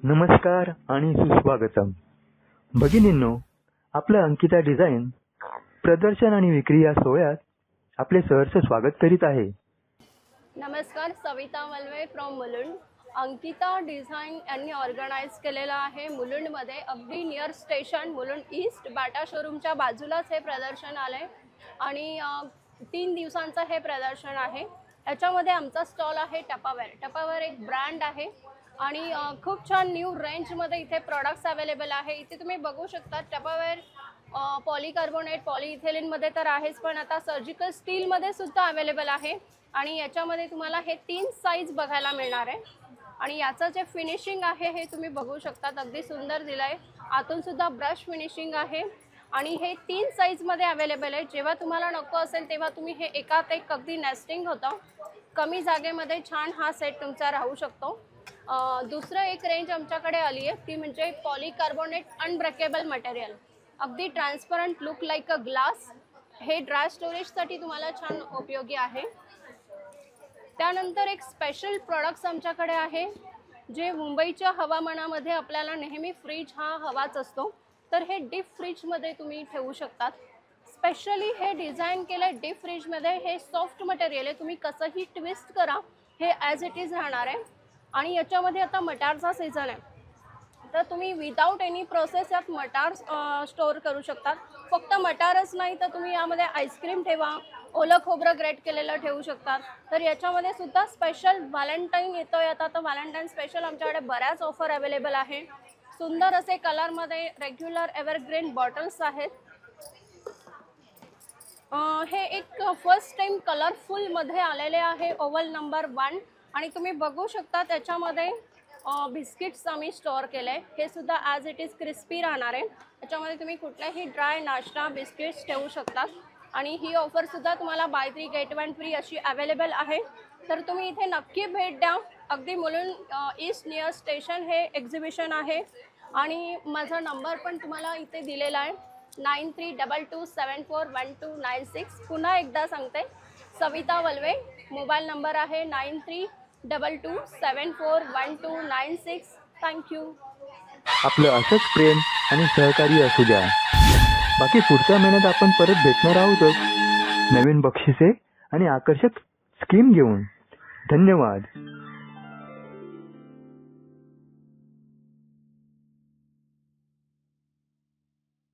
नमस्कार आणि सुस्वागतम. भगिनींनो, आपलं अंकिता डिझाईन प्रदर्शन आणि विक्री या सोहळ्यात आपले सहर्ष स्वागत करीत आहे. नमस्कार, सविता वल्वे फ्रॉम मुलुंड. अंकिता डिझाईन यांनी ऑर्गनाइज केलेला आहे मुलुंडमध्ये, अगदी near station Mulund east Bata शोरूमच्या बाजूलाच हे प्रदर्शन आले आणि 3 दिवसांचं हे प्रदर्शन आहे. याच्यामध्ये आमचा स्टॉल आहे टपावेअर. टपावेअर एक ब्रँड आहे आणि खूप छान न्यू रेंजमध्ये इथे प्रॉडक्ट्स अवेलेबल आहे. इथे तुम्ही बघू शकता टपावेअर पॉलीकार्बोनेट पॉलीइथिलीनमध्ये तर आहेच, पण आता सर्जिकल स्टीलमध्ये सुद्धा अवेलेबल आहे आणि याच्यामध्ये तुम्हाला हे 3 साईज बघायला मिळणार आहे. आणि याचं जे फिनिशिंग आहे हे तुम्ही बघू शकता, अगदी सुंदर दिलं आहे. आतून सुद्धा ब्रश फिनिशिंग आहे आणि हे 3 साईजमध्ये अवेलेबल आहे. जेव्हा तुम्हाला नको असेल तेव्हा तुम्ही हे एकात एक अगदी नेस्टिंग होतं. कमी जागेमध्ये छान हा सेट तुमचा राहू शकतो. दुसरं एक रेंज आमच्याकडे आली आहे, ती म्हणजे पॉलीकार्बोनेट अनब्रेकेबल मटेरियल. अगदी transparent look like a glass. हे ड्राय स्टोरेजसाठी तुम्हाला छान उपयोगी आहे. त्यानंतर एक स्पेशल प्रॉडक्ट्स आमच्याकडे आहे, जे मुंबईच्या हवामानामध्ये आपल्याला नेहमी फ्रीज हा हवाच असतो, तर हे डीप फ्रीजमध्ये तुम्ही ठेवू शकतात. स्पेशली हे डिझाईन केलं आहे डीप फ्रीजमध्ये. हे सॉफ्ट मटेरियल आहे, तुम्ही कसंही ट्विस्ट करा हे ॲज इट इज राहणार आहे. आणि याच्यामध्ये आता मटारचा सीझन आहे, तर तुम्ही विदाऊट एनी प्रोसेस यात मटार स्टोअर करू शकतात. फक्त मटारच नाही तर तुम्ही यामध्ये आईस्क्रीम ठेवा, ओलं खोबरं ग्रेट केलेलं ठेवू शकतात. तर याच्यामध्ये सुद्धा स्पेशल व्हॅलेंटाईन येतो आहे आता, तर व्हॅलेंटाईन स्पेशल आमच्याकडे बऱ्याच ऑफर अवेलेबल आहे. सुंदर असे कलरमध्ये रेग्युलर एव्हरग्रीन बॉटल्स आहेत. हे एक फर्स्ट टाइम कलरफुलमध्ये आलेले आहे, ओव्हल नंबर 1. आणि तुम्ही बघू शकता त्याच्यामध्ये बिस्किट्स आम्ही स्टोअर केले आहे. हे सुद्धा ॲज इट इज क्रिस्पी राहणार आहे. त्याच्यामध्ये तुम्ही कुठल्याही ड्राय नाश्ता बिस्किट्स ठेवू शकतात. आणि ही ऑफरसुद्धा तुम्हाला बाय 3 गेट 1 फ्री अशी अवेलेबल आहे. तर तुम्ही इथे नक्की भेट द्या. अगदी मुलुंड ईस्ट नियर स्टेशन हे एक्झिबिशन आहे. आणि माझा नंबर पण तुम्हाला इथे दिलेला आहे, 9322741296. पुन्हा एकदा सांगते, सविता वल्वे. मोबाईल नंबर आहे 9322741296. थँक्यू. आपलं असंच प्रेम आणि सहकार्य असू द्या. बाकी पुढच्या महिन्यात आपण परत भेटणार आहोतच, नवीन बक्षिसे आणि आकर्षक स्कीम घेऊन. धन्यवाद.